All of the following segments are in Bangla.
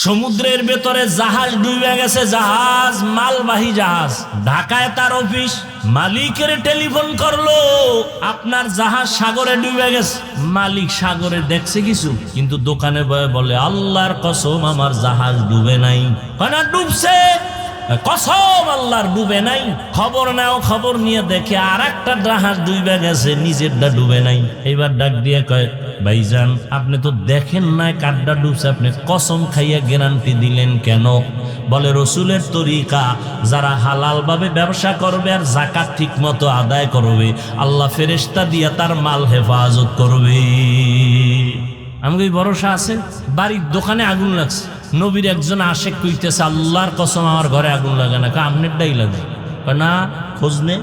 সমুদ্রের ভেতরে জাহাজ ডুবে গেছে, জাহাজ মালবাহী জাহাজ। ঢাকায় তার অফিস, মালিকের টেলিফোন করলো আপনার জাহাজ সাগরে ডুবে গেছে। মালিক সাগরে দেখছে কিছু, কিন্তু দোকানে বয়ে বলে আল্লাহর কসম আমার জাহাজ ডুবে নাই। না ডুবছে, কসম আল্লাহর ডুবে নাই। খবর নাও, খবর নিয়ে দেখে আর একটা জাহাজ ডুবে গেছে, নিজেরটা ডুবে নাই। এইবার ডাক দিয়ে কয় ভাইজান আপনি তো দেখেন না কারটা ডুবছে, আপনি কসম খাইয়া গ্যারান্টি দিলেন কেন? বলে রসুলের তরিকা, যারা হালাল ভাবে ব্যবসা করবে আর যাকাত ঠিক মতো আদায় করবে, আল্লাহ ফেরেশতা দিয়া তার মাল হেফাজত করবে। আমাকে ভরসা আছে। বাড়ির দোকানে আগুন লাগছে, নবীর একজন আশেক কইতেছে আল্লাহর কসম আমার ঘরে আগুন লাগে না। আপনারটাই লাগে না, খোঁজ নে,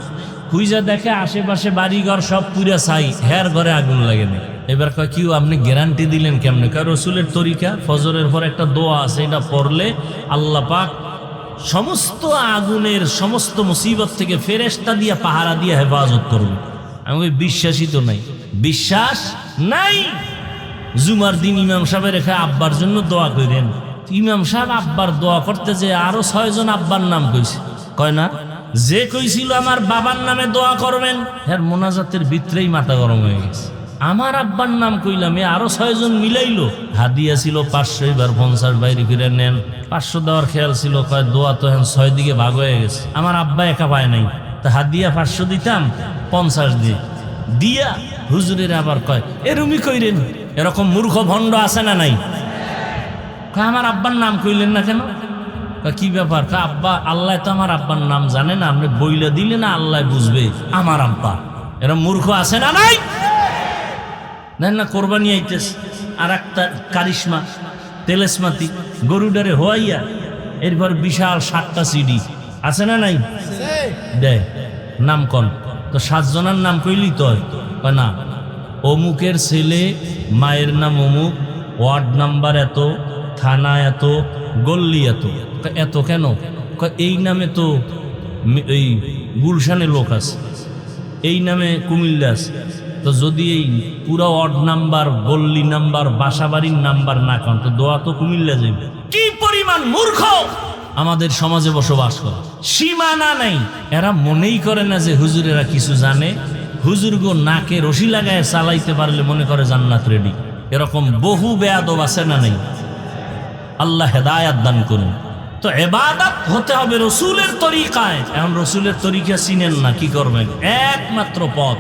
খুঁজা দেখে আশেপাশে বাড়িঘর সব পুরা ছাই, হের ঘরে আগুন লাগে না। এবার কয় কি আপনি গ্যারান্টি দিলেন কেমনে? কয় রসুলের তরিকা, ফজরের পর একটা দোয়া আছে, এটা পড়লে আল্লাহ পাক সমস্ত আগুনের সমস্ত মুসিবত থেকে ফেরেশতা দিয়া পাহারা দিয়া হেফাজত করবে। আমি বিশ্বাসই তো নাই, বিশ্বাস নাই। জুমার দিন ইমাম সাহেবের রেখে আব্বার জন্য দোয়া করেন। ইমাম সাহেব আব্বার দোয়া করতে যে আরো 6 জন আব্বার নাম কইছে। কয় না, যে কইছিল আমার বাবার নামে দোয়া করবেন, হ্যাঁ মোনাজাতের ভিতরেই মাথা গরম হয়ে গেছে। আমার আব্বার নাম কইলাম, আরো 6 জন মিলাইলো। হাদিয়া ছিল 500, এবার 50 বাইরে ফিরে নেন। 500 দেওয়ার খেয়াল ছিল, কয় দোয়া তো এখন 6 দিকে ভাগ হয়ে গেছে, আমার আব্বা একা পায় নাই, তা হাদিয়া 500 দিতাম, 50 দিয়ে দিয়া হুজুরের আবার কয় এরুমি কইরেন। এরকম মূর্খ ভণ্ড আছে না নাই? আমার আব্বার নাম কইলেন না কেন? কি ব্যাপার? আব্বা, আল্লাহ তো আমার আব্বার নাম জানে না, আপনি বইলা দিলে না আল্লাহ বুঝবে আমার আব্বা। এরকম মূর্খ আছে না নাই? দেন না কোরবানি আইতেছে, আর একটা কারিশমা তেলেসমাতি গরুডারে হোয়াইয়া এরপর বিশাল 7টা সিডি আছে না নাই? দেয় নাম কন তো 7 জনের নাম কইলি তো না, অমুকের ছেলে, মায়ের নাম অমুক, ওয়ার্ড নাম্বার এত, থানা এত, গল্লি এত। এত কেন? এই নামে তো এই গুলশানে লোক আছে, এই নামে কুমিল্লা আছে, তো যদি এই পুরো ওয়ার্ড নাম্বার, গল্লি নাম্বার, বাসাবাড়ির নাম্বার না কান তো দোয়া তো কুমিল্লা যাবে। কি পরিমাণ মূর্খ আমাদের সমাজে বসবাস করে, সীমানা নাই। এরা মনেই করে না যে হুজুরেরা কিছু জানে। হুজুর গো নাকে রশি লাগায় চালাইতে পারলে মনে করে জান্নাত রেডি। এরকম বহু বেয়াদব আছে না নাই? আল্লাহ হেদায়াত দান করুন। তো ইবাদত হতে হবে রসুলের তরিকায়। এখন রসুলের তরিকা চিনেন না, কি করবেন? একমাত্র পথ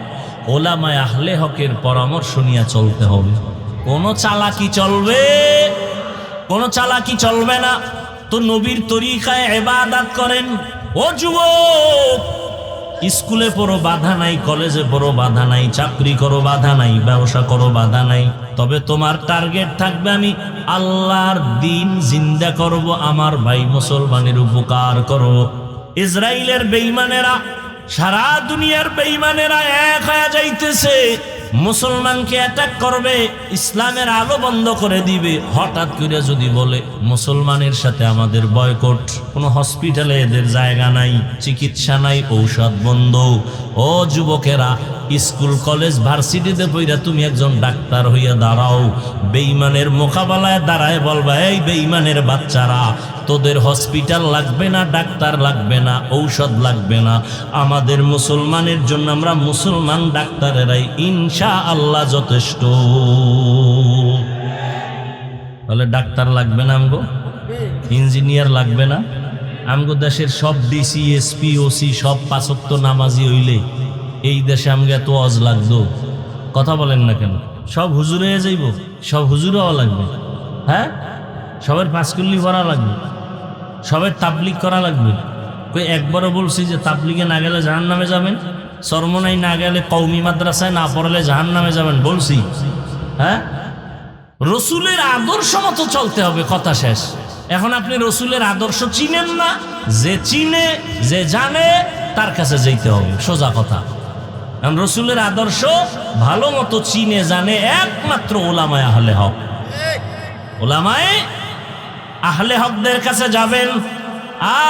ওলামায়ে আহলে হকের পরামর্শ নিয়ে চলতে হবে। কোনো চালাকি চলবে, কোনো চালাকি চলবে না। তো নবীর তরিকায় ইবাদত করেন। ও যুবক, স্কুলে পড়ো বাধা নাই, কলেজে পড়ো বাধা নাই, চাকরি করো বাধা নাই, ব্যবসা করো বাধা নাই, তবে তোমার টার্গেট থাকবে আমি আল্লাহর দিন জিন্দা করব, আমার ভাই মুসলমানের উপকার করব। ইসরায়েলের বেঈমানেরা, সারা দুনিয়ার বেঈমানেরা এক হয়ে যাইতেছে, মুসলমানকে অ্যাটাক করবে, ইসলামের আলো বন্ধ করে দিবে। হঠাৎ করে যদি বলে মুসলমানের সাথে আমাদের বয়কট, কোনো হসপিটালে এদের জায়গা নাই, চিকিৎসা নাই, ঔষধ বন্ধ। ও যুবকেরা, স্কুল কলেজ ভার্সিটিতে পড়া তুমি একজন ডাক্তার হইয়া দাঁড়াও, বেঈমানের মোকাবেলায় দাঁড়ায় বলবা এই বেঈমানের বাচ্চারা, তোদের হসপিটাল লাগবে না, ডাক্তার লাগবে না, ঔষধ লাগবে না, আমাদের মুসলমানের জন্য আমরা মুসলমান ডাক্তারেরাই ইনশাআল্লাহ যথেষ্ট। তাহলে ডাক্তার লাগবে না আমগো, ইঞ্জিনিয়ার লাগবে না। আমগো দেশের সব ডিসি, এসপি, ওসি সব 5 ওয়াক্ত নামাজি হইলে এই দেশে আমগো এত ওয়াজ লাগতো? কথা বলেন না কেন? সব হুজুর হয়ে যাইব, সব হুজুর হওয়া লাগবে। হ্যাঁ, সবের 5 কুল্লি পড়া লাগবে, সবের তাবলিগ করা লাগবে। কই একবারও বলছি যে তাবলিগে না গেলে জাহান্নামে যাবেন, চরমনাই না গেলে কওমি মাদ্রাসায় না পড়লে জাহান্নামে যাবেন বলছি? হ্যাঁ, রসুলের আদর্শ মতো চলতে হবে, কথা শেষ। এখন আপনি রসুলের আদর্শ চিনেন না, যে চিনে, যে জানে তার কাছে যেতে হবে, সোজা কথা। কারণ রসুলের আদর্শ ভালো মতো চিনে জানে একমাত্র ওলামায়ে আহলে হক। ওলামায়ে আহলে হকদের কাছে যাবেন।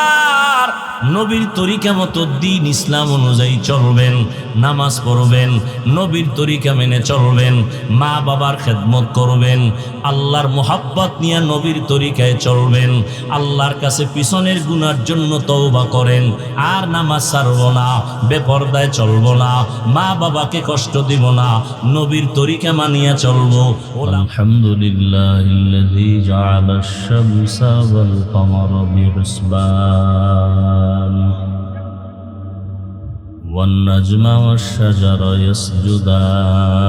আর নবীর তরিকা মতো দ্বীন ইসলাম অনুযায়ী চলবেন, নামাজ পড়বেন, নবীর তরিকা মেনে চলবেন, মা বাবার খেদমত করবেন, আল্লাহর মোহাব্বত নিয়ে নবীর তরিকায় চলবেন, আল্লাহর কাছে পিছনের গুনার জন্য তওবা করেন, আর নামাজ ছাড়ব না, বেপরদায় চলব না, মা বাবাকে কষ্ট দিব না, নবীর তরিকা মানিয়া চলবো। আলহামদুলিল্লাহিল্লাযী জাআলাশ শামসা ওয়াল কমারা বিহুসবান ওয়ান নাজমা ওয়াশ শাজারা ইয়াসজুদান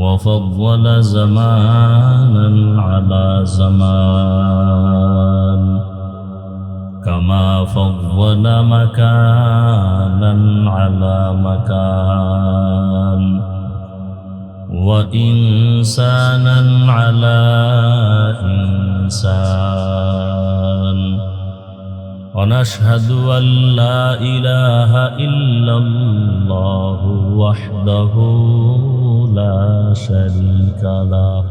وفضل زمانا على زمان كما فضل مكانا على مكان وإنسانا على إنسان ونشهد أن لا إله إلا الله وحده لا شريك له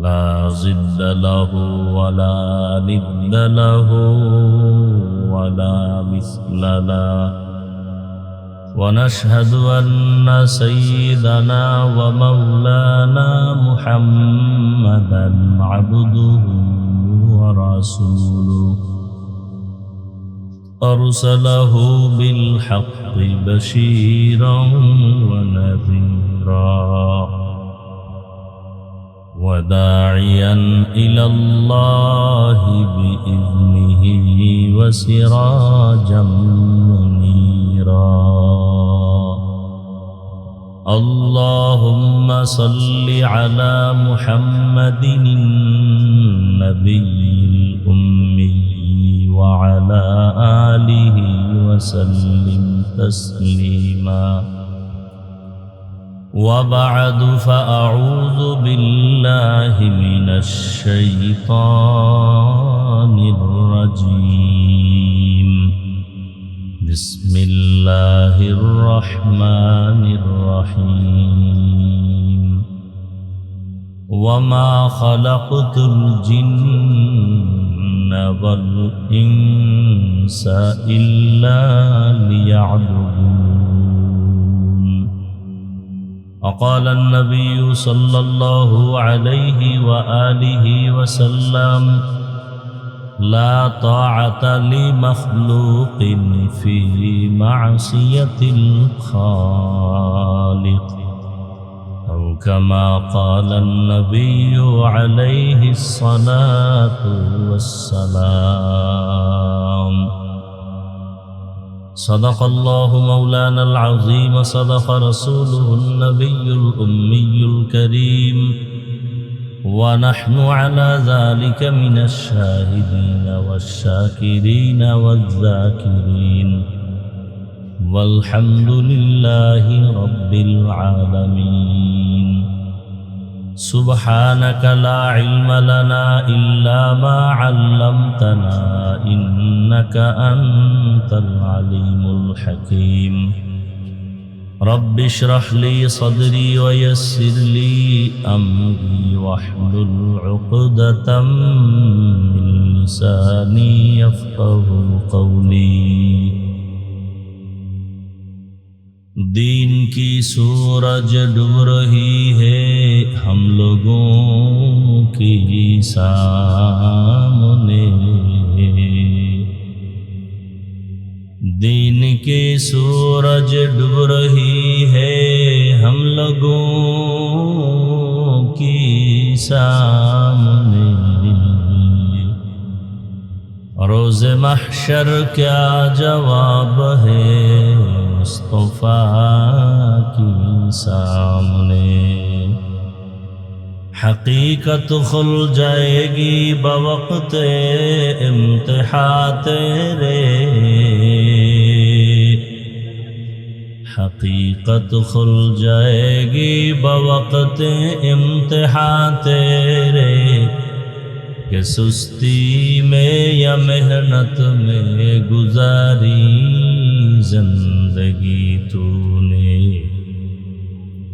لا ضد له ولا ند له ولا مثل له ونشهد أن سيدنا ومولانا محمدا عبده ورسوله أرسله بالحق بشيرا ونذيرا وداعيا إلى الله بإذنه وسراجا منيرا اللهم صل على محمد النبي الأمي وعلى آله وسلم تسليما وبعد فأعوذ بالله من الشيطان الرجيم بسم الله الرحمن الرحيم وما خلقت الجن والإنس إلا ليعبدون وقال النبي صلى الله عليه وآله وسلم لا طاعة لمخلوق في معصية الخالق أو كما قال النبي عليه الصلاة والسلام صدق الله مولانا العظيم صدق رسوله النبي الأمي الكريم ونحن على ذلك من الشاهدين والشاكرين والذاكرين والحمد لله رب العالمين سبحانك لا علم لنا إلا ما علمتنا إنك أنت العليم الحكيم رب اشرح لي صدري ويسر لي أمري واحلل عقدة من لساني يفقه قولي دین کی سورج ڈوب رہی ہے ہم لوگوں کی سامنے دین کی سورج ڈوب رہی ہے ہم لوگوں کی سامنے روز محشر کیا جواب ہے مصطفیٰ کی سامنے حقیقت کھل جائے گی بوقت امتحان تیرے حقیقت کھل جائے گی بوقت امتحان تیرے کہ سستی میں یا محنت میں گزاری زندگی تو نے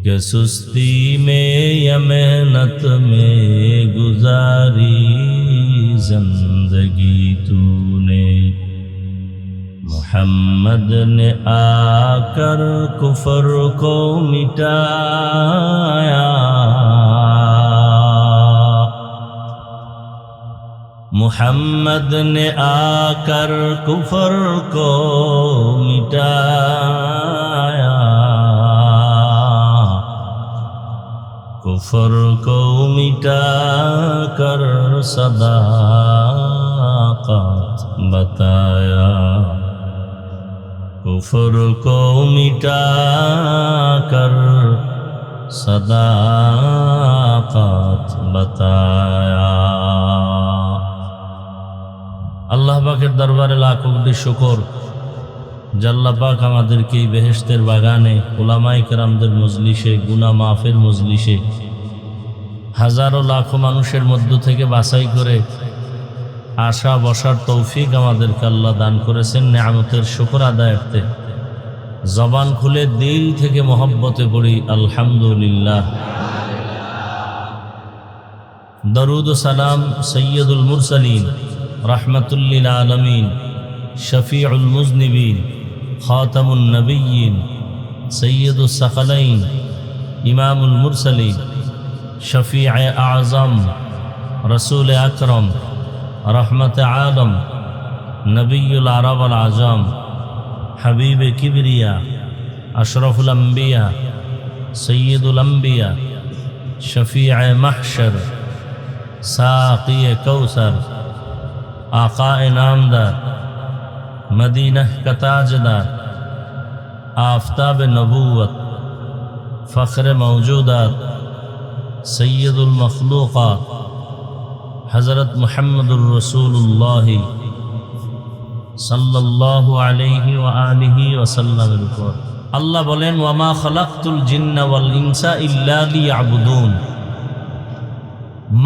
کہ سستی میں یا محنت میں گزاری زندگی जिंदगी तूने मोहम्मद ने आकर कुफर को मिटाया, मोहम्मद ने आकर कुफर को मिटाया, कुफर को मिटाकर सदाकत बताया, कुफर को मिटाकर सदाकत बताया। আল্লাহ পাকের দরবারে লাখ কোটি শুকর যে আল্লাহ পাক আমাদেরকে এই বেহেশতের বাগানে উলামায়ে কেরামদের মজলিসে, গুনাহ মাফের মজলিসে হাজারো লাখো মানুষের মধ্য থেকে বাছাই করে আসা বসার তৌফিক আমাদেরকে আল্লাহ দান করেছেন। নেয়ামতের শুকর আদায়ার্থে জবান খুলে দিল থেকে মহব্বতে পড়ি আলহামদুলিল্লাহ। দরুদ ও সালাম সৈয়দুল মুরসালিন রহমতুল্লিল আলমিন শফিউল মুজনিবিন খাতামুন নবিয়্যিন সৈয়দুস সাকালাইন ইমামুল মুরসালিন শফিয়ে আজম রসুল আকরম রহমত আলম নবিয়ুল আরব আল আজম হাবিব কিবরিয়া আশরফুল আম্বিয়া সৈয়দুল আম্বিয়া শফিয়ে মাহশর সাকিয়ে কৌসর आक़ाए नामदार मदीना का ताजदार आफ़ताब नबूवत फ़ख्र मौजूदात सैयदुल मखलूक़ात हज़रत मुहम्मदुर रसूलुल्लाह सल्लल्लाहु अलैहि व आलिहि वसल्लम। अल्लाह बोलें वमा खलक़तुल जिन्ना वल इंसा इल्ला लियअबुदून,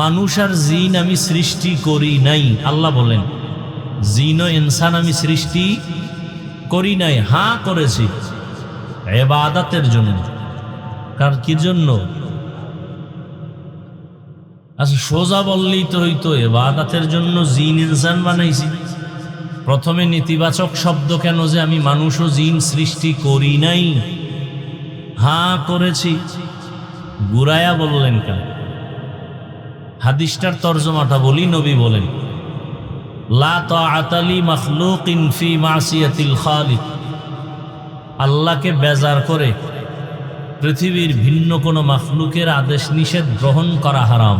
মানুষ আর জিন আমি সৃষ্টি করি নাই। আল্লাহ বলেন জিন ও ইনসান আমি সৃষ্টি করি নাই, হ্যাঁ করেছি ইবাদতের জন্য। কার কি জন্য? আচ্ছা সোজা বললেই তো হইতো, ইবাদতের জন্য জিন ইনসান বানাইছি। প্রথমে নেতিবাচক শব্দ কেন যে আমি মানুষ ও জিন সৃষ্টি করি নাই? হ্যাঁ করেছি, গুরায়া বললেন কেন? হাদিসটার তরজমাটা বলি। নবী বলেন লা তাআতা লি মাখলুকিন ফি মাসিয়াতিল খালিক, আল্লাহকে বেজার করে পৃথিবীর ভিন্ন কোনো মাখলুকের আদেশ নিষেধ গ্রহণ করা হারাম।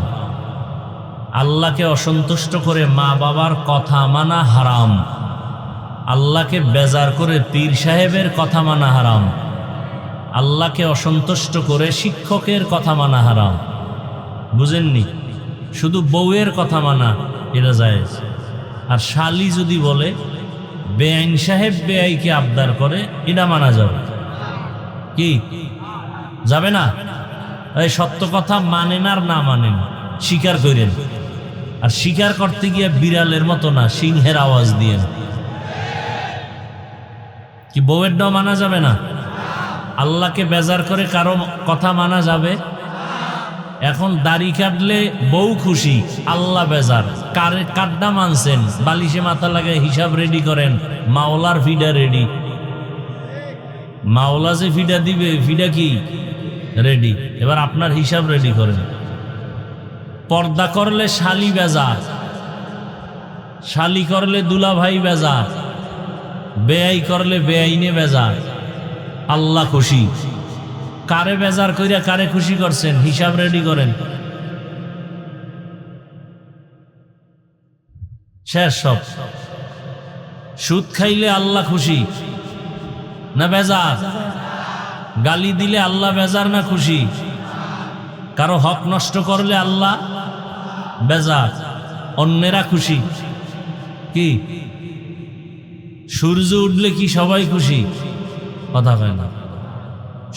আল্লাহকে অসন্তুষ্ট করে মা বাবার কথা মানা হারাম। আল্লাহকে বেজার করে পীর সাহেবের কথা মানা হারাম। আল্লাহকে অসন্তুষ্ট করে শিক্ষকের কথা মানা হারাম। বুঝেননি? শুধু বউয়ের কথা মানা এটা জায়েজ। আর শালি যদি বলে বেআইন সাহেব বেআইকে আবদার করে, এটা মানা যাবে কি? যাবে না। এই সত্য কথা মানেন আর না মানেন, স্বীকার করেন। আর স্বীকার করতে গিয়ে বিড়ালের মতো না, সিংহের আওয়াজ দিয়ে। কি বউয়েরটাও মানা যাবে না? আল্লাহকে বেজার করে কারো কথা মানা যাবে? এখন দাড়ি কাটলে বউ খুশি, আল্লাহ বেজার। কাড্ডা মানছেন, বালিশে মাথা লাগে হিসাব রেডি করেন, মাওলার ফিডা রেডি। মাওলা যে ফিডা দিবে, ফিডা কি রেডি। এবার আপনার হিসাব রেডি করেন। পর্দা করলে শালি বেজার, শালি করলে দুলা ভাই বেজার, বেআই করলে বেআইনে বেজার। আল্লাহ খুশি। কারে বেজার কইরা কারে খুশি করছেন, হিসাব রেডি করেন। শেষ সব। সুদ খাইলে আল্লাহ খুশি না বেজার? গালি দিলে আল্লাহ বেজার না খুশি? কারো হক নষ্ট করলে আল্লাহ বেজার, অন্যেরা খুশি। কি সূর্য উঠলে কি সবাই খুশি? কথা কয় না।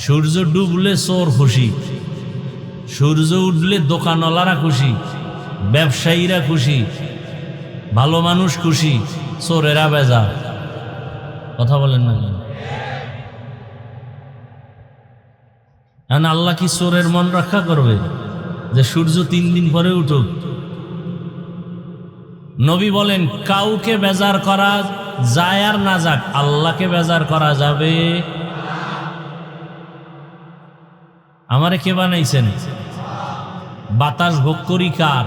সূর্য ডুবলে চোর খুশি, সূর্য উঠলে দোকানওয়ালারা খুশি, ব্যবসায়ীরা খুশি, ভালো মানুষ খুশি, চোরেরা বেজার। কথা বলেন না কেন? আল্লাহ কি চোরের মন রক্ষা করবে যে সূর্য 3 দিন পরে উঠুক? নবী বলেন কাউকে বেজার করা যায় আর না যাক, আল্লাহকে বেজার করা যাবে। আমারে কে বানাইছেন? বাতাস ভোগ করি কার?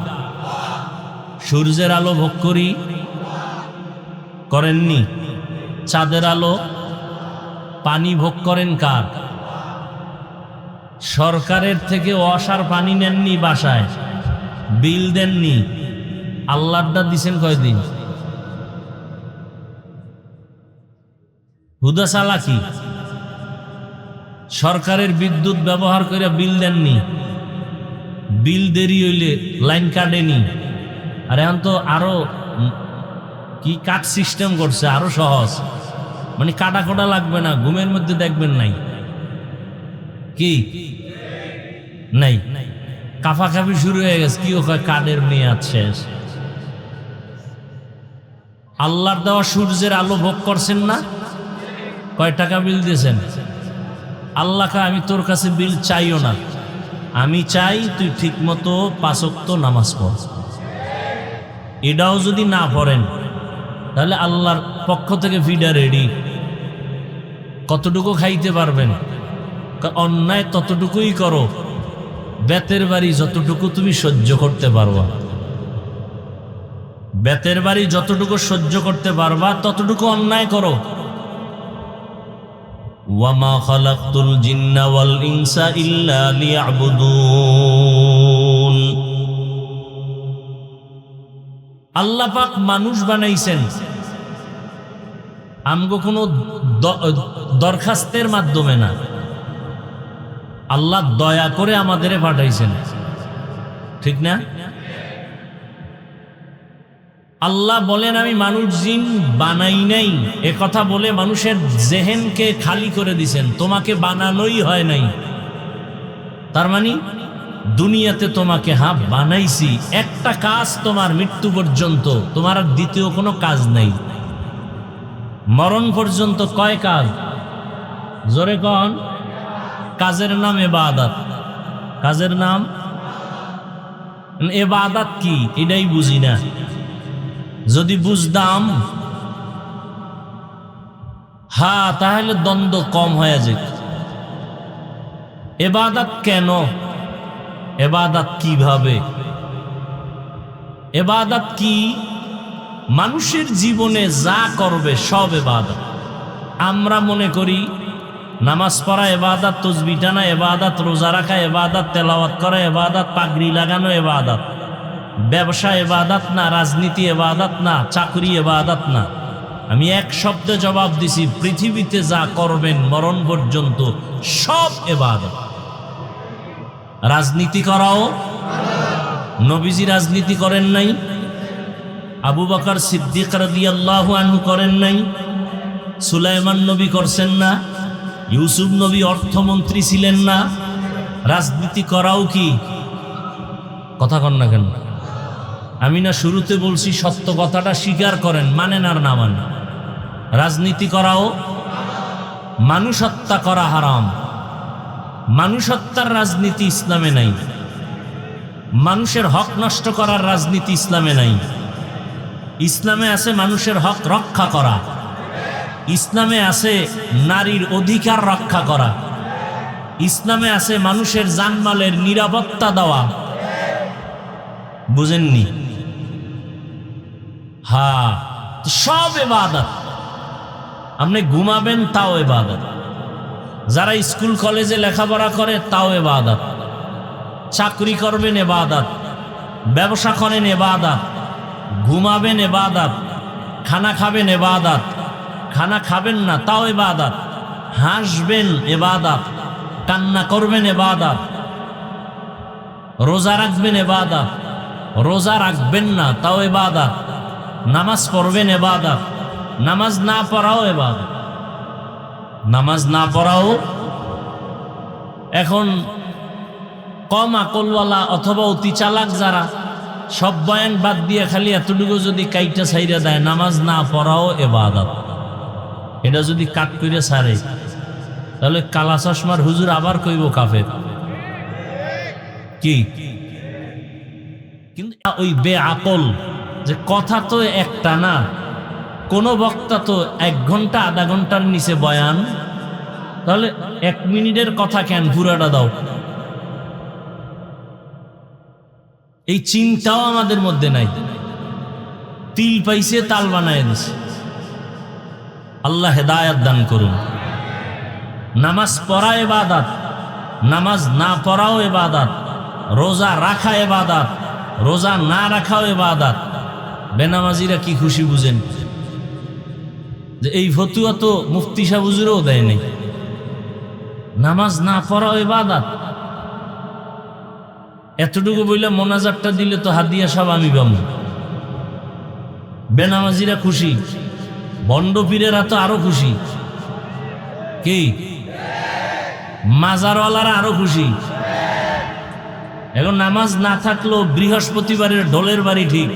সূর্যের আলো ভোগ করি করেননি? চাঁদের আলো, পানি ভোগ করেন কার? সরকারের থেকে ওয়াসার পানি নেননি, বাসায় বিল দেননি, আল্লাহটা দিছেন কয়দিন? হুদা চালাকি। সরকারের বিদ্যুৎ ব্যবহার করে বিল দেননি, বিল দেরি হইলে লাইন কাটেনি। আর এখন তো আরো কি কাট সিস্টেম করছে, আরো সহজ, মানে কাটা কোটা লাগবে না, ঘুমের মধ্যে দেখবেন নাই কি নাই, কাফাকাফি শুরু হয়ে গেছে, কি ওখানে কাঠের মেয়াদ শেষ। আল্লাহর দেওয়া সূর্যের আলো ভোগ করছেন না? কয় টাকা বিল দিয়েছেন? আল্লাহকে আমি তোর কাছে বিল চাইও না, আমি চাই তুই ঠিক মতো 5 ওয়াক্ত নামাজ পড়। এটাও যদি না পড়েন তাহলে আল্লাহর পক্ষ থেকে ফিডা রেডি। কতটুকু খাইতে পারবেন? অন্যায় ততটুকুই করো, বেতের বাড়ি যতটুকু তুমি সহ্য করতে পারবা, বেতের বাড়ি যতটুকু সহ্য করতে পারবা ততটুকু অন্যায় করো। ওয়ামা খালাকতুল জিন্না ওয়াল ইনসা ইল্লা লিয়াবুদুন। আল্লাহ পাক মানুষ বানাইছেন আমগো কোনো দরখাস্তের মাধ্যমে না, আল্লাহ দয়া করে আমাদের পাঠাইছেন, ঠিক না? আল্লাহ বলেন আমি মানুষ জিন বানাই নাই, এ কথা বলে মানুষের জেহেনকে খালি করে দিছেন, তোমাকে বানানোই হয় নাই। তার মানে দুনিয়াতে তোমাকে বানাইছি, একটা কাজ তোমার মৃত্যু পর্যন্ত, তোমার আর দ্বিতীয় কোনো কাজ নাই। মরণ পর্যন্ত কয় কাজ? জোরে কন। কাজের নাম ইবাদত। কাজের নাম ইবাদত। কি এটাই বুঝি না। যদি বুঝতাম তাহলে দ্বন্দ্ব কম হয়ে যেত। ইবাদত কেন? ইবাদত কিভাবে? ইবাদত কি? মানুষের জীবনে যা করবে সব ইবাদত। আমরা মনে করি নামাজ পড়া ইবাদত, তাসবিহ টানা ইবাদত, রোজা রাখা ইবাদত, তেলাওয়াত করা ইবাদত, পাগড়ি লাগানো ইবাদত। ব্যবসা ইবাদত না, রাজনীতি ইবাদত না, চাকরি ইবাদত না। আমি এক শব্দে জবাব দিছি, পৃথিবীতে যা করবেন মরণ পর্যন্ত সব ইবাদত। রাজনীতি করাও, নবীজি রাজনীতি করেন নাই, আবু বকর সিদ্দিক রাদিয়াল্লাহু আনহু করেন নাই, সুলাইমান নবী করছেন না, ইউসুফ নবী অর্থমন্ত্রী ছিলেন না। রাজনীতি করাও কি? কথা কন না কেন? আমি না শুরুতে বলছি সত্য কথাটা স্বীকার করেন, মানেন আর না মানেন। রাজনীতি করাও, মানুষ হত্যা করা হারাম। মানুষ হত্যার রাজনীতি ইসলামে নাই। মানুষের হক নষ্ট করার রাজনীতি ইসলামে নাই। ইসলামে আছে মানুষের হক রক্ষা করা, ইসলামে আছে নারীর অধিকার রক্ষা করা, ইসলামে আছে মানুষের জানমালের নিরাপত্তা দেওয়া। বুঝেননি? সব ইবাদত। আপনি ঘুমাবেন তাও ইবাদত, যারা স্কুল কলেজে লেখাপড়া করে তাও ইবাদত, চাকরি করবেন ইবাদত, ব্যবসা করেন ইবাদত, ঘুমাবেন ইবাদত, খানা খাবেন ইবাদত, খানা খাবেন না তাও ইবাদত, হাসবেন ইবাদত, কান্না করবেন ইবাদত, রোজা রাখবেন ইবাদত, রোজা রাখবেন না তাও ইবাদত, নামাজ পড়বেন ইবাদত, নামাজ না পড়াও ইবাদত, নামাজ না পড়াও। এখন কম আকলওয়ালা অথবা অতি চালাক যারা সব বয়ান বাদ দিয়ে খালি এতটুকু যদি কাইটা ছাইরা দেয়, নামাজ না পড়াও ইবাদত, এটা যদি কাট করে ছাড়ে তাহলে কালা চশমার হুজুর আবার কইব কাফের। কি? কিন্তু ওই বেআকল যে কথা তো একটা না, কোনো বক্তা তো 1 ঘন্টা আধা ঘন্টার নিচে বয়ান, তাহলে 1 মিনিটের কথা কেন পুরাটা দাও? এই চিন্তাও আমাদের মধ্যে নাই। তিল পাইছে তাল বানায় দিছে। আল্লাহ হেদায়েত দান করুন। নামাজ পড়া ইবাদত, নামাজ না পড়াও ইবাদত, রোজা রাখা ইবাদত, রোজা না রাখাও ইবাদত। বেনামাজিরা কি খুশি বুঝেন যে এই ফতুয়া তো মুফতি সাহেব হুজুরও দেয় নাই। নামাজ না পড়াও ইবাদত, এতটুকু বইলে মোনাজাতটা দিলে তো হাদিয়া সব আমি পাবো। বেনামাজিরা খুশি, বন্ড পীরেরা তো আরো খুশি, কি মাজারওয়ালারা আরো খুশি। এখন নামাজ না থাকলেও বৃহস্পতিবারের ঢোলের বাড়ি ঠিক,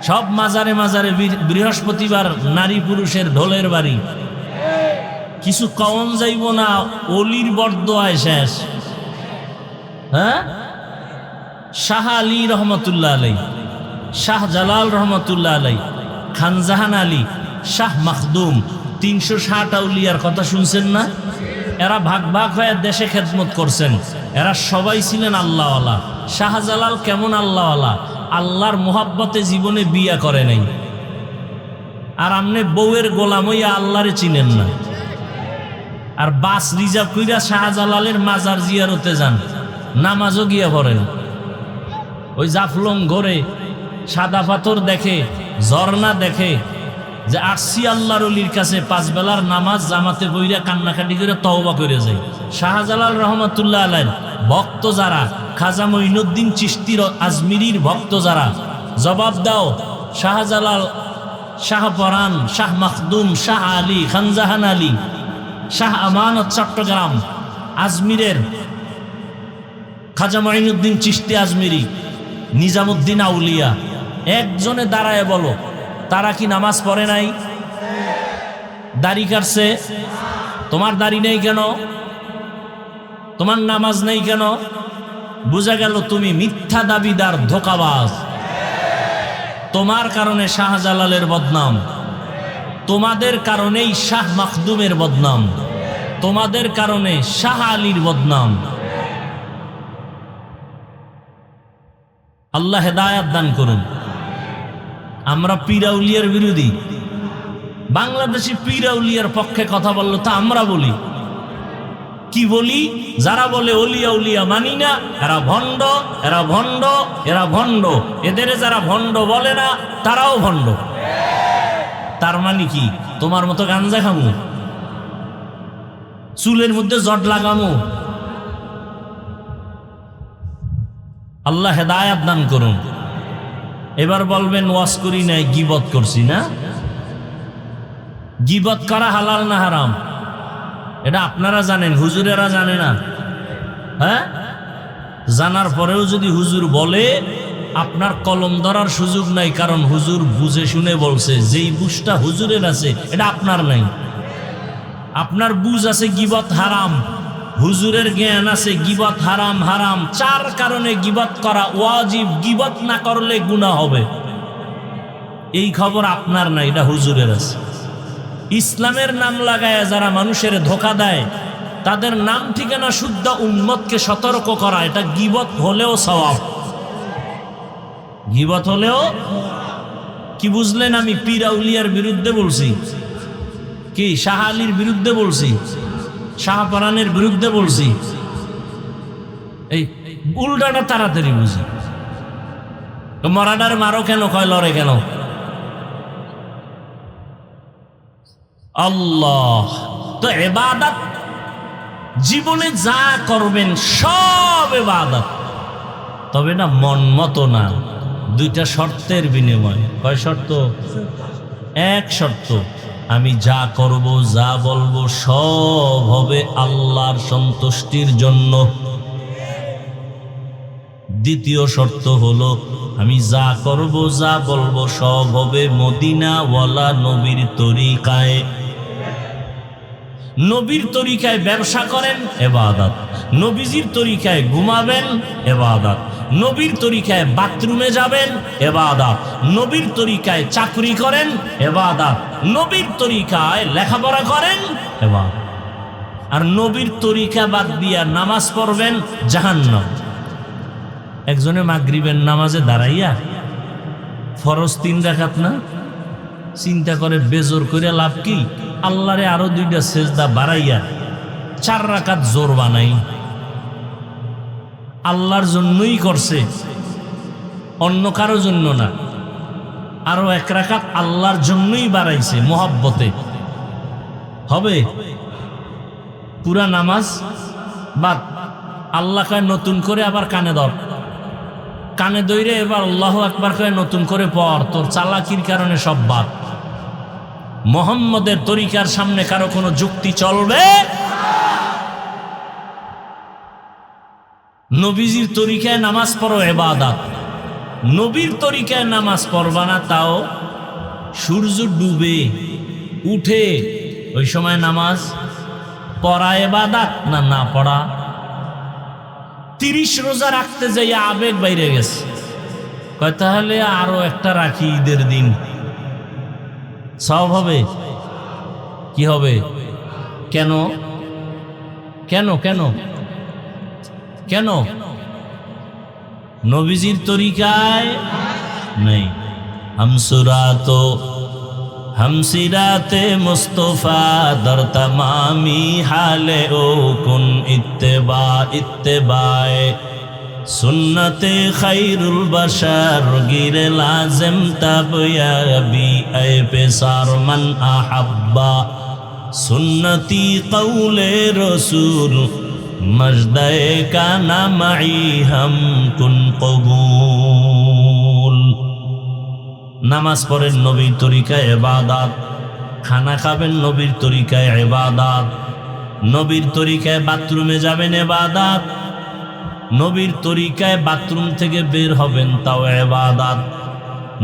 সব মাজারে মাজারে বৃহস্পতিবার নারী পুরুষের ঢোলের বাড়ি। কিছু কওন যাইব না, অলির বরদোয়ায় শেষ। হ্যাঁ, শাহ আলী রহমতুল্লাহ আলাই, শাহ জালাল রহমতুল্লাহ আলাই, খানজাহান আলী, শাহ মাখদুম, 360 আউলিয়ার কথা শুনছেন না? এরা ভাগ ভাগ হয়ে দেশে খেদমত করছেন। এরা সবাই ছিলেন আল্লাহওয়ালা। শাহজালাল কেমন আল্লাহওয়ালা? আল্লাহর মোহাব্বতে জীবনে বিয়া করে নাই। আর আমনে বউয়ের গোলাম হইয়া আল্লাহরে চিনেন না। আর বাস রিজার্ভ কইরা শাহজালালের মাজার জিয়ারতে যান, নামাজও গিয়া পড়েন। ওই জাফলং ঘরে সাদা পাথর দেখে, ঝর্ণা দেখে, যে আসছি আল্লাহর ওলির কাছে 5 বেলার নামাজ জামাতে বইরা কান্নাকাটি করে তওবা করে যায়। শাহজালাল রহমাতুল্লাহ আলাইহির ভক্ত যারা, খাজা মঈনুদ্দিন চিশতির আজমিরির ভক্ত যারা, জবাব দাও। শাহজালাল, শাহ পরান, শাহ মাখদুম, শাহ আলী, খানজাহান আলী, শাহ আমানত চট্টগ্রাম, আজমিরের খাজা মঈনুদ্দিন চিশতি আজমিরি, নিজামুদ্দিন আউলিয়া, একজনে দাঁড়ায় বলো তারা কি নামাজ পড়ে নাই? দাড়ি কাটছে, তোমার দাড়ি নেই কেন? তোমার নামাজ নেই কেন? বুঝা গেল তুমি মিথ্যা দাবিদার, ধোঁকাবাজ। তোমার কারণে শাহজালালের বদনাম, তোমাদের কারণেই শাহ মাখদুমের বদনাম, তোমাদের কারণে শাহ আলীর বদনাম। আল্লাহ হেদায়েত দান করুন। আমরা পীরাউলিয়ার বিরোধী। বাংলাদেশি পীরাউলিয়ার পক্ষে কথা বললো তা আমরা বলি কি বলি? যারা বলে অলিয়া উলিয়া মানি না, এরা ভণ্ড, এরা ভণ্ড, এরা ভণ্ড। এদের যারা ভণ্ড বলে না তারাও ভণ্ড। তার মানে কি? তোমার মতো গাঞ্জা খামু, চুলের মধ্যে জট লাগামু? আল্লাহ হেদায়েত দান করুন। এবার বলবেন ওয়াজ করি নাই, গীবত করছি না? গীবত করা হালাল না হারাম এটা আপনারা জানেন, হুজুরেরা জানে না। হ্যাঁ, জানার পরেও যদি হুজুর বলে, আপনার কলম ধরার সুযোগ নাই, কারণ হুজুর বুঝে শুনে বলছে। যেই বুঝটা হুজুরের আছে এটা আপনার নাই। আপনার বুঝ আছে গীবত হারাম, হুজুরের জ্ঞান আছে গীবত হারাম। হারাম 4 কারণে গীবত করা ওয়াজিব, গীবত না করলে গুনাহ হবে। এই খবর আপনার না, এটা হুজুরের আছে। ইসলামের নাম লাগায় যারা মানুষের ধোঁকা দেয়, তাদের নাম ঠিকানা শুদ্ধ উম্মতকে সতর্ক করা, এটা গীবত হলেও সওয়াব। গীবত হলেও কি বুঝলেন? আমি পীর আউলিয়ার বিরুদ্ধে বলছি কি? শাহ আলীর বিরুদ্ধে বলছি, শাহ পরানের বিরুদ্ধে বলছি? এই উল্টাটা তাড়াতাড়ি বুঝি। মরাডার মারো কেন, কয় লড়ে কেন? আল্লাহ তো ইবাদত, জীবনে যা করবেন সব ইবাদত, তবে না মন মতো না। 2টা শর্তের বিনিময়ে। কয় শর্ত? 1 শর্ত, আমি যা করব যা বলবো সব হবে আল্লাহর সন্তুষ্টির জন্য। 2য় শর্ত হলো আমি যা করব যা বলবো সব হবে মদিনাওয়ালা নবীর তরিকায়। নবীর তরিকায় ব্যবসা করেন, ইবাদত। নবীজির তরিকায় ঘুমাবেন, ইবাদত। নবীর তরিকায় বাথরুমে যাবেন, ইবাদত। নবীর তরিকায় চাকরি করেন, ইবাদত। নবীর তরিকায় লেখাপড়া করেন, ইবাদত। আর নবীর তরিকা বাদ দিয়া নামাজ পড়বেন, জাহান্নাম। একজনে মাগরিবের নামাজে দাঁড়াইয়া ফরজ 3 রাকাত না, চিন্তা করে বেজোর করে লাভ কি? আল্লাহরে আরো 2টা সেজদা বাড়াইয়া 4 রাকাত জোর বানাই। আল্লাহর জন্যই করছে, অন্য কারো জন্য না। আরো 1 রাকাত আল্লাহর জন্যই বাড়াইছে, মোহাব্বতে। হবে? পুরা নামাজ বাদ। আল্লাহ কয় নতুন করে আবার কানে ধর, কানে দইরে এবার আল্লাহু আকবার কয়ে নতুন করে পড়। তোর চালাকির কারণে সব বাদ। মুহাম্মদের তরিকার সামনে কারো কোনো যুক্তি চলবে? নবীজির তরিকায় নামাজ পড়ো, ইবাদত। নবীর তরিকায় নামাজ পড়বা না, তাও সূর্য ডুবে উঠে ওই সময় নামাজ পড়া ইবাদত না না পড়া? 30 রোজা রাখতে যাই আবেগ বাইরে গেছে, কয় তাহলে আরো একটা রাখি, ঈদের দিন সব হবে। কি হবে? কেন কেন কেন কেন? নবীজির তরিকায় নেই। হামসুরাতো হামসিরাতে মুস্তফা দর তমামি হালে ও কুন ইত্তেবা ইত্তেবায়ে সুন্নতে খায়রুল বাশার গিরে লাজিম তাবয়াবি এ পেসার মান আহাব্বা সুন্নতি কৌলে রসুল মজদায়ে কানা মাই হাম কুন কবুল। নামাজ পড়েন নবীর তরিকায়, ইবাদত। খানা খাবেন নবীর তরিকায়, ইবাদত। নবীর তরিকায় বাথরুমে যাবেন, ইবাদত। নবীর তরিকায় বাথরুম থেকে বের হবেন, তাও ইবাদত।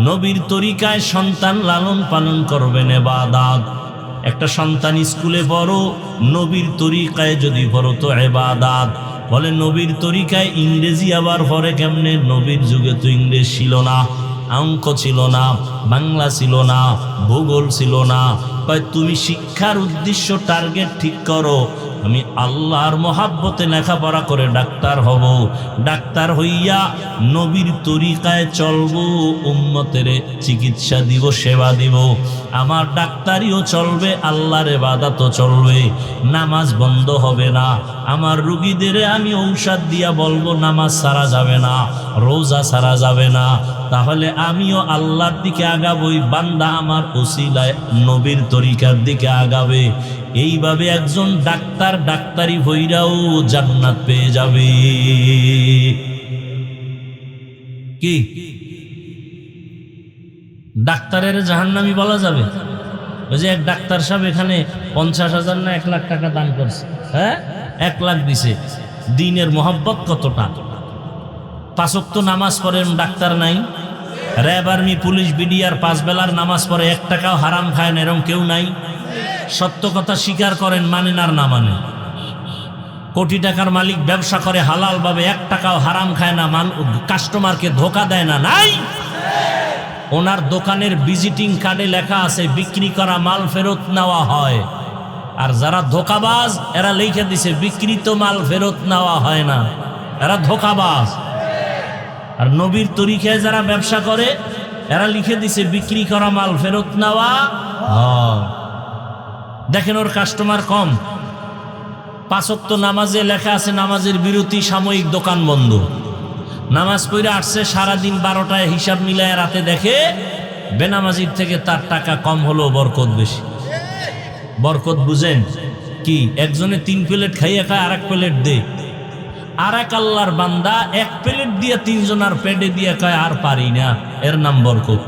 নবীর তরিকায় সন্তান লালন পালন করবেন, ইবাদত। একটা সন্তান স্কুলে পড়ো, নবীর তরিকায় যদি পড়ো তো ইবাদত। বলে নবীর তরিকায় ইংরেজি আবার পড়ে কেমনে? নবীর যুগে তো ইংরেজ ছিল না, অঙ্ক ছিল না, বাংলা ছিল না, ভূগোল ছিল না। কয় তুমি শিক্ষার উদ্দেশ্য টার্গেট ঠিক করো, আমি আল্লাহর মহাব্বতে লেখাপড়া করে ডাক্তার হব। ডাক্তার হইয়া নবীর তরিকায় চলবো, উম্মতের চিকিৎসা দিব, সেবা দিব। আমার ডাক্তারিও চলবে, আল্লাহর ইবাদতও চলবে, নামাজ বন্ধ হবে না। আমার রুগীদের আমি ঔষধ দিয়া বলবো নামাজ ছাড়া যাবে না, রোজা ছাড়া যাবে না। তাহলে আমিও আল্লাহর দিকে আগাবই, বান্দা আমার ওসিলায় নবীর তরিকার দিকে আগাবে। এইভাবে একজন ডাক্তার ডাক্তারি হইরাও জান্নাত পেয়ে যাবে। কি ডাক্তারের জাহান্নামী বলা যাবে? ওই যে এক ডাক্তার সাহেব এখানে 50,000 না 1 লাখ টাকা দান করছে, হ্যাঁ 1 লাখ দিছে। দিনের মোহাব্বত কতটা! 5 ওয়াক্ত নামাজ পড়েন, ডাক্তার নাই। র্যাব, আর্মি, পুলিশ, বিডিআর 5 বেলার নামাজ পড়ে, 1 টাকাও হারাম খায় না, এরকম কেউ নাই। সত্য কথা স্বীকার করেন, মানেন আর না মানে। কোটি টাকার মালিক, ব্যবসা করে হালাল ভাবে, 1 টাকাও হারাম খায় না, কাস্টমারকে ধোকা দেয় না, নাই। ওনার দোকানের ভিজিটিং কার্ডে লেখা আছে বিক্রি করা মাল ফেরত নেওয়া হয়। আর যারা ধোকাবাজ এরা লিখে দিছে বিক্রিত মাল ফেরত নেওয়া হয় না, এরা ধোকাবাজ। আর নবীর তরিকায় যারা ব্যবসা করে এরা লিখে দিছে বিক্রি করা মাল ফেরত নেওয়া হয়। দেখেন ওর কাস্টমার কম। 5 ওয়াক্ত নামাজে লেখা আছে নামাজের বিরতি, সাময়িক দোকান বন্ধ। নামাজ পড়ে আসছে সারাদিন 12টায়, হিসাব মিলায় রাতে দেখে বেনামাজির থেকে তার টাকা কম হলো, বরকত বেশি। বরকত বুঝেন কি? একজনে 3 প্লেট খাইয়ে খায়, আর 1 প্লেট দে। আর এক আল্লাহর বান্দা 1 প্লেট দিয়ে 3 জনার পেটে দিয়ে কয় আর পারি না। এর নাম বরকত,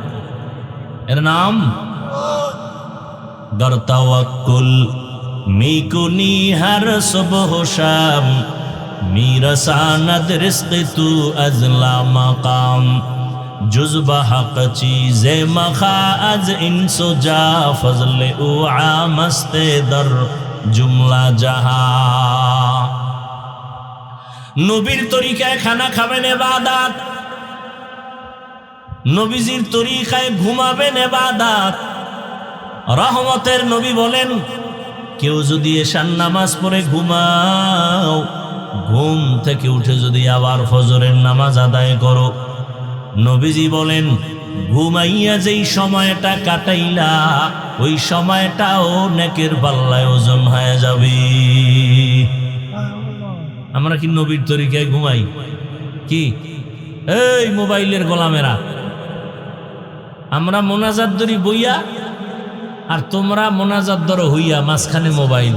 এর নাম দর তাওয়াক্কুল। মিকুনি হার সুবহ শাম মিরসানাদ রিজক তু আজলা মাকাম জুজবা হক চীজে মখা আজ ইনসো জা ফজলে ও আমস্তে দর জুমলা জাহা। নবীর তরিকায় খানা খাবেন ইবাদত, নবীজির তরিকায় ঘুমাবেন ইবাদত। রহমতের নবী বলেন, কেউ যদি এশার নামাজ পড়ে ঘুমাও, ঘুম থেকে উঠে যদি আবার ফজরের নামাজ আদায় করো, নবীজি বলেন ঘুমাইয়া যেই সময়টা কাটাইলা ওই সময়টাও নেকের পাল্লায় ওজন হয়ে যাবে। আমরা কি নবীর তরিকায় ঘুমাই? কি এই মোবাইলের গোলামেরা, আমরা মোনাজাত ধরি বইয়া, আর তোমরা মোনাজাত ধরো হইয়া মাঝখানে মোবাইল।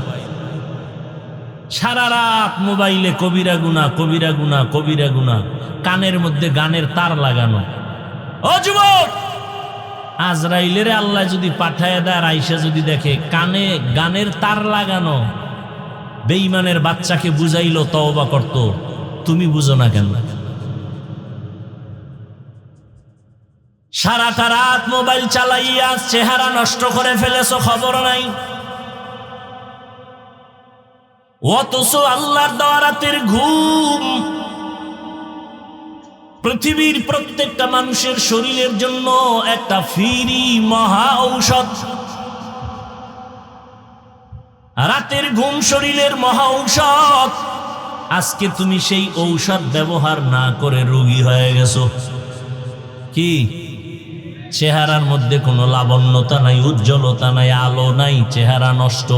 সারা রাত মোবাইলে কবিরা গুনাহ, কবিরা গুনাহ, কবিরা গুনাহ, কানের মধ্যে গানের তার লাগানো। ও যুবক, আজরাইলের আল্লাহ যদি পাঠায় দেয়, আইসা যদি দেখে কানে গানের তার লাগানো, বেঈমানের বাচ্চাকে বুঝাইলো তওবা করতো, তুমি বুঝো না কেন? সারাটা রাত মোবাইল চালাইয়া চেহারা নষ্ট করে ফেলেছো, খবর নাই। অথচ আল্লাহর দেওয়া রাতের ঘুম পৃথিবীর প্রত্যেকটা মানুষের শরীরের জন্য একটা ফ্রি মহা ঔষধ। রাতের ঘুম শরীরের মহা ঔষধ। আজকে তুমি সেই ঔষধ ব্যবহার না করে রোগী হয়ে গেছো। কি চেহারার মধ্যে কোনো লাবণ্যতা নাই, উজ্জ্বলতা নাই, আলো নাই, চেহারা নষ্ট।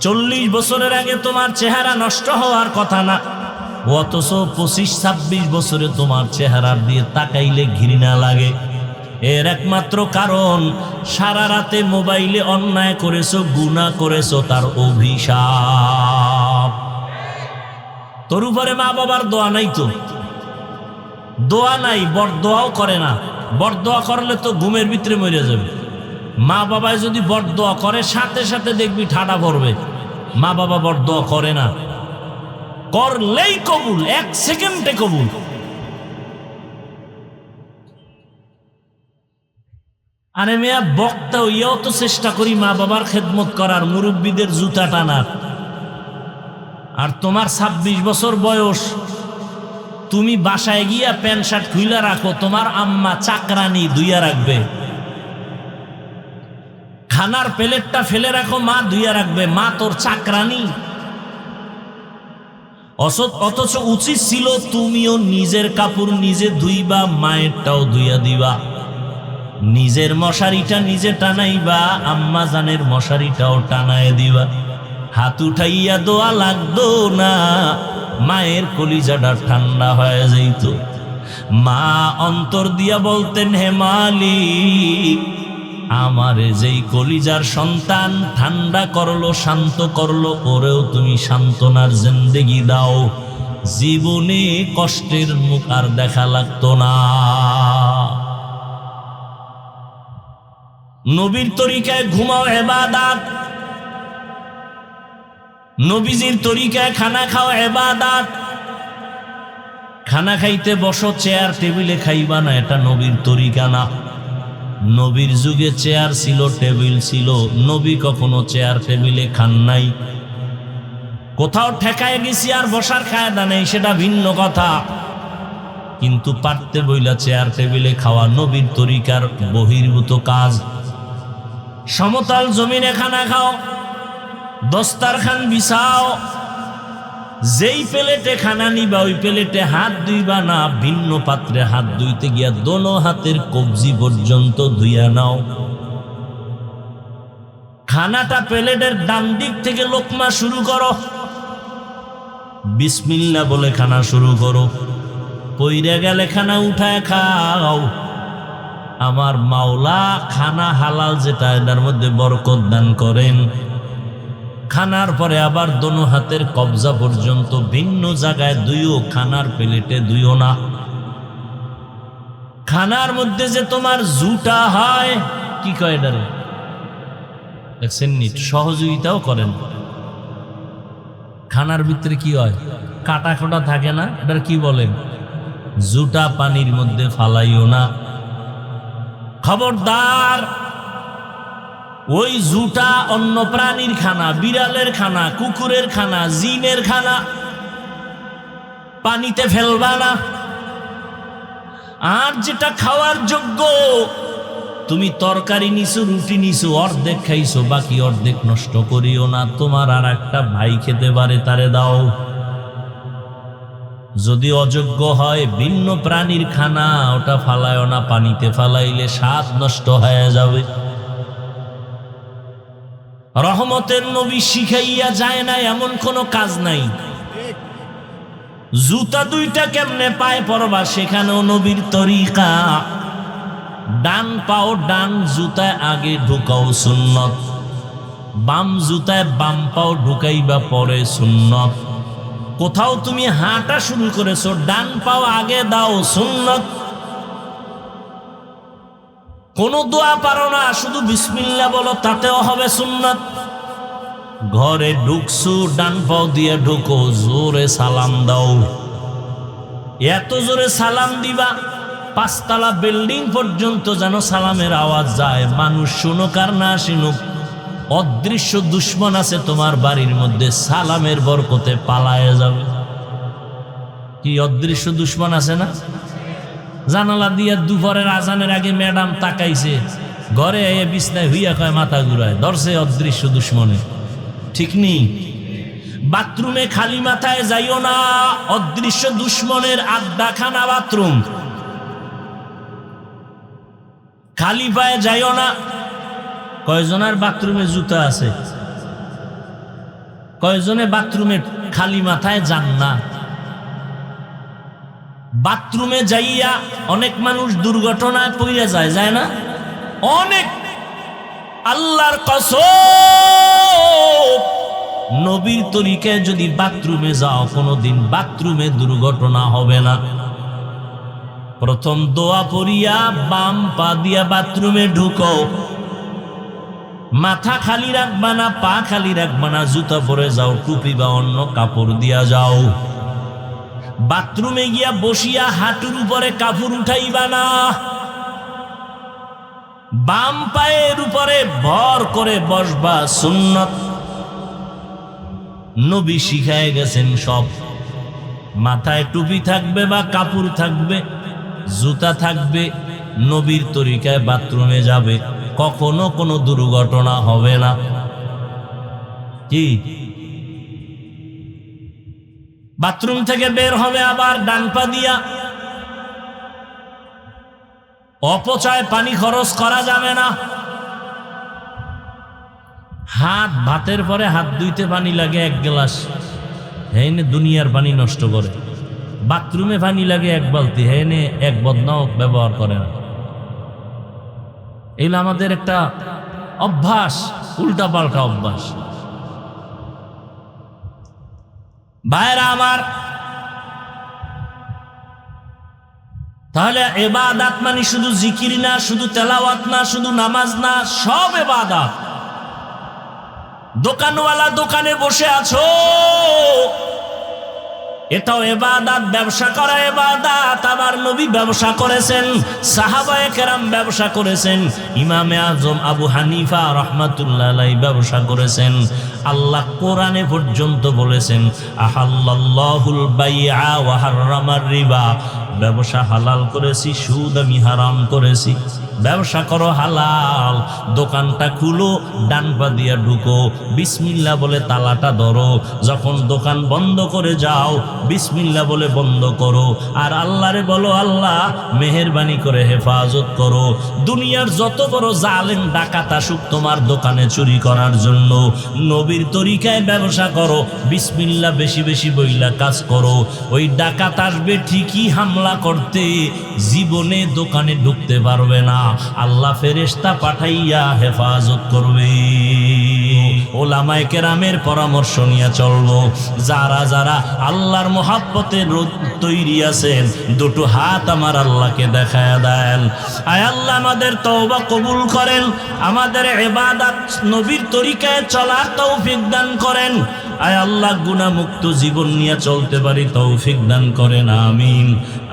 40 বছরের আগে তোমার চেহারা নষ্ট হওয়ার কথা না, অথচ 25-26 বছরে তোমার চেহারার দিয়ে তাকাইলে ঘৃণা লাগে। এর একমাত্র কারণ সারা রাতে মোবাইলে অন্যায় করেছো, গুনাহ করেছো, তার অভিশাপ। তোর উপরে মা বাবার দোয়া নাই, তো দোয়া নাই, বরদোয়াও করে না। বরদোয়া করলে তো ঘুমের ভিতরে মরে যাবে। মা বাবায় যদি বরদোয়া করে, সাথে সাথে দেখবি ঠাডা পড়বে। মা বাবা বরদোয়া করে না, করলেই কবুল, 1 সেকেন্ডে কবুল। আরে মেয়া, বক্তা হইয়াও তো চেষ্টা করি মা বাবার খেদমত করার, মুরব্বীদের জুতা টানার। আর তোমার 26 বছর বয়স, তুমি বাসায় গিয়া প্যান্ট শার্ট খুইলা রাখো, তোমার আম্মা চাকরানি ধুইয়া রাখবে। খানার প্লেটটা ফেলে রাখো, মা ধুইয়া রাখবে। মা তোর চাকরানি। অথচ উচিত ছিল তুমিও নিজের কাপড় নিজে ধুইবা, মায়েরটাও ধুইয়া দিবা। নিজের মশারিটা নিজে টানাইবা, আম্মা জানের মশারিটাও টানায় দিবা। হাত উঠাইয়া দোয়া লাগতো না, মায়ের কলিজাটা ঠান্ডা হয়ে যাইত। মা অন্তর দিয়া বলতেন, হে মালিক, আমারে যেই কলিজার সন্তান ঠান্ডা করলো, শান্ত করলো, ওরেও তুমি সান্ত্বনার জিন্দেগি দাও, জীবনে কষ্টের মুখ আর দেখা লাগতো না। নবীর তরিকায় ঘুমাও ইবাদত, নবীজির তরিকায় খানা খাও ইবাদত। খানা খাইতে বসো, চেয়ার টেবিলে খাইবা না, এটা নবীর তরিকা না। নবীর যুগে চেয়ার ছিল, টেবিল ছিল, নবী কখনো চেয়ার টেবিলে খান নাই। কোথাও ঠেকায় গেছি আর বসার কায়দা নেই, সেটা ভিন্ন কথা, কিন্তু পারতে বইলা চেয়ার টেবিলে খাওয়া নবীর তরিকার বহির্ভূত কাজ। সমতল জমিনে খানা খাও, দস্তারখান বিছাও, যেই প্লেটে খানা নিবা ওই প্লেটে হাত ধুইবা না, ভিন্ন পাত্রে হাত ধুইতে গিয়া দোনো হাতের কবজি পর্যন্ত ধুইয়া নাও। খানাটা প্লেটের ডান দিক থেকে লোকমা শুরু করো, বিসমিল্লাহ বলে খানা শুরু করো। পইরা গেলে খানা উঠায় খাও। আমার মাওলা খানা হালাল যেটা, এটার মধ্যে বরকত দান করেন। খানার পরে আবার দোনো হাতের কবজা পর্যন্ত ভিন্ন জায়গায় দুইও, খানার প্লেটে দুইও না। খানার মধ্যে যে তোমার জুটা হয়, কি কয় এটারে, দেখছেন নি, সহযোগিতাও করেন। খানার ভিতরে কি হয়, কাটা খোটা থাকে না, এটার কি বলেন, জুটা পানির মধ্যে ফালাইও না। খবরদার, ওই জুতা অন্য প্রাণীর খানা, বিড়ালের খানা, কুকুরের খানা, জিনের খানা, পানিতে ফেলবা না। আর যেটা খাওয়ার যোগ্য, তুমি তরকারি নিছো, রুটি নিছো, অর্ধেক খাইছো, বাকি অর্ধেক নষ্ট করিও না। তোমার আর একটা ভাই খেতে পারে, তারে দাও। যদি অযোগ্য হয় ভিন্ন প্রাণীর খানা, ওটা ফালায়ও না, পানিতে ফালাইলে স্বাদ নষ্ট হয়ে যাবে। রহমতের নবী শিখাইয়া যায় না এমন কোনো কাজ নাই। জুতা দুইটা কেমনে পায়ে পরবা, সেখানেও নবীর তরিকা। ডান পাও ডান জুতায় আগে ঢুকাও, সুন্নত। বাম জুতায় বাম পাও ঢুকাইবা পরে, সুন্নত। কোথাও তুমি হাঁটা শুরু করেছো, ডান পাও আগে দাও, সুন্নত। কোনো দোয়া পারো না, শুধু বিসমিল্লাহ বলো, তাতেও হবে সুন্নত। ঘরে ঢুকছো, ডান পাও দিয়ে ঢুকো, জোরে সালাম দাও। এত জোরে সালাম দিবা 5 তলা বিল্ডিং পর্যন্ত যেন সালামের আওয়াজ যায়। মানুষ শুনুক আর না শুনুক, অদৃশ্য দুশ্মন আছে তোমার বাড়ির মধ্যে, সালামের বরকতে পালায়ে যাবে। কি অদৃশ্য দুশ্মন আছে না? জানালা দিয়ে দুপুরের আজানের আগে ম্যাডাম তাকাইছে, ঘরে এ বিছনায় হইয়া কয় মাথা ঘুরায়, ধরছে অদৃশ্য দুশ্মনে। ঠিক নেই? বাথরুমে খালি মাথায় যাইও না, অদৃশ্য দুশ্মনের আড্ডাখানা বাথরুম। খালি পায়ে যাইও না। কয়জনের বাথরুমে জুতা আছে? কয়জনে বাথরুমে খালি মাথায় যান না? বাথরুমে যাইয়া অনেক মানুষ দুর্ঘটনায় পড়ে যায়, যায় না? অনেক। আল্লাহর কসম, নবীর তরিকায় যদি বাথরুমে যাও, কোনোদিন বাথরুমে দুর্ঘটনা হবে না। প্রথম দোয়া পড়িয়া বাম পা দিয়া বাথরুমে ঢুকো, মাথা খালি রাখবা না, পা খালি রাখবা না, জুতা পরে যাও, টুপি বা অন্য কাপড় দিয়া যাও। বাথরুমে গিয়া বসিয়া হাঁটুর উপরে কাপড় উঠাইবা না, বাম পায়ের উপরে ভর করে বসবা, সুন্নত। নবী শিখায় গেছেন সব। মাথায় টুপি থাকবে বা কাপড় থাকবে, জুতা থাকবে, নবীর তরিকায় বাথরুমে যাবে, কখনো কোনো দুর্ঘটনা হবে না। কি? বাথরুম থেকে বের হবে আবার ডান পা দিয়া। অপচয় পানি খরচ করা যাবে না। ভাতের পরে হাত ধুইতে পানি লাগে 1 গ্লাস, হেনে দুনিয়ার পানি নষ্ট করে। বাথরুমে পানি লাগে 1 বালতি, হেনে 1 বদনাও ব্যবহার করে না। এগুলো আমাদের একটা অভ্যাস, উল্টা পাল্টা অভ্যাস। ভাইরা আমার, তাহলে ইবাদত মানে শুধু জিকির না, শুধু তেলাওয়াত না, শুধু নামাজ না, সব ইবাদত। দোকানওয়ালা দোকানে বসে আছো, এটাও ইবাদত। ব্যবসা করা ইবাদত। আমার নবী ব্যবসা করেছেন, সাহাবায়ে কেরাম ব্যবসা করেছেন, ইমামে আজম আবু হানিফা রাহমাতুল্লাহ আলাইহি ব্যবসা করেছেন। আল্লাহ কোরআনে পর্যন্ত বলেছেন, আহাল্লাল্লাহুল বাইআ ওয়া হাররামার রিবা। ব্যবসা হালাল করেছি, সুদ আমি হারাম করেছি। ব্যবসা করো হালাল, দোকানটা খুলো, ডান পা দিয়া ঢুকো, বিসমিল্লাহ বলে তালাটা ধরো। যখন দোকান বন্ধ করে যাও, বিসমিল্লাহ বলে বন্ধ করো। আর আল্লাহরে বলো, আল্লাহ মেহেরবানি করে হেফাজত করো। দুনিয়ার যত বড় জালেম ডাকাত আসুক তোমার দোকানে চুরি করার জন্য, নবীর তরিকায় ব্যবসা করো, বিসমিল্লাহ বেশি বেশি বইলা কাজ করো। ওই ডাকাত আসবে ঠিকই হামলা করতে, জীবনে দোকানে ঢুকতে পারবে না। আল্লাহ ফেরেশতা পাঠাইয়া হেফাজত করবে। ওলামায়ে কেরামের পরামর্শ নিয়ে চলবো। যারা যারা আল্লাহর মহাব্বতে তৈরি আছেন, দুটো হাত আমার আল্লাহকে দেখায় দেন। আয় আল্লাহ আমাদের তওবা কবুল করেন, আমাদের ইবাদত নবীর তরিকায় চলার তৌফিক দান করেন। আয় আল্লাহ গুনাহমুক্ত জীবন নিয়ে চলতে পারি তৌফিক দান করেন, আমিন।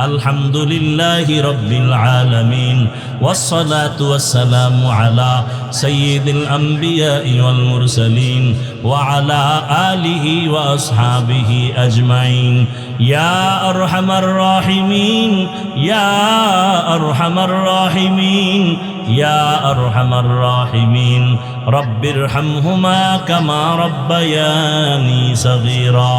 আলহামদুলিল্লাহি রাব্বিল আলামিন ওয়াসসালাতু ওয়াসসালামু আলা সাইয়্যিদিল আমবিয়া ওয়াল মুরসালিন ওয়া আলা আলিহি ওয়া আসহাবিহি আজমাইন ইয়া আরহামার রাহিমিন ইয়া আরহামার রাহিমিন ইয়া আরহামার রাহিমিন রব্বিরহামহুমা কামা রাব্বায়ানি সগীরা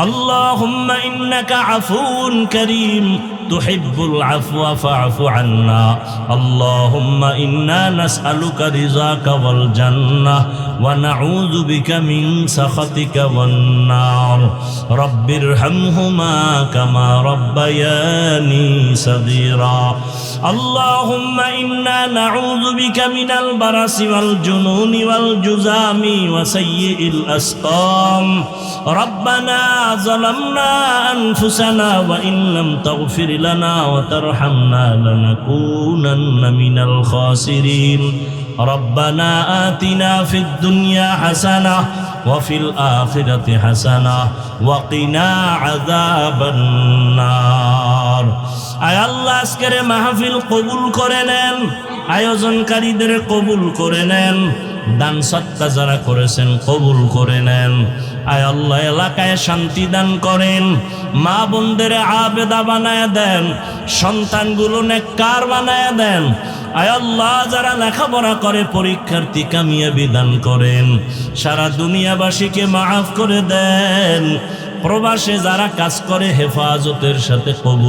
আল্লাহুম্মা ইন্নাকা আফুউন কারীম তুহিব্বুল আফওয়া ফা'ফু আন্না আল্লাহুম্মা ইন্না নাসআলুকা রিযাকা ওয়াল জান্নাহ ওয়া নাউযু বিকা মিন সাখাতিকা ওয়ান নার রব্বিরহামহুমা কামা রাব্বায়ানি সগীরা আল্লাহুম্মা ইন্না নাউযু বিকা মিনাল বারাসি ওয়াল জুনুনি ওয়াল জুযামি ওয়া সাইয়্যিল আসকাম রব্বানা যালামনা আনফুসানা ওয়া ইন লাম তাগফির লানা ওয়া তারহামনা লানাকুনান্না মিনাল খাসিরিন রব্বানা আতিনা ফিদ দুনিয়া হাসানাহ ওয়া ফিল আখিরাতি হাসানাহ ওয়া কিনা আযাবান নার। আয় আল্লাহ, আজকের মাহফিল কবুল করে নেন, আয়োজনকারীদের কবুল করে নেন, দান সদকা যারা করেছেন কবুল করে নেন। আয় আল্লাহ, এলাকায় শান্তি দান করেন, মা বোনদের আবেদা বানায় দেন, সন্তানগুলো নেককার বানায় দেন। আয় আল্লাহ, যারা লেখাপড়া করে পরীক্ষার্থী কামিয়াবি দান করেন, সারা দুনিয়াবাসীকে মাফ করে দেন। প্রবাসে যারা কাজ করে হেফাজতের সাথে কবুল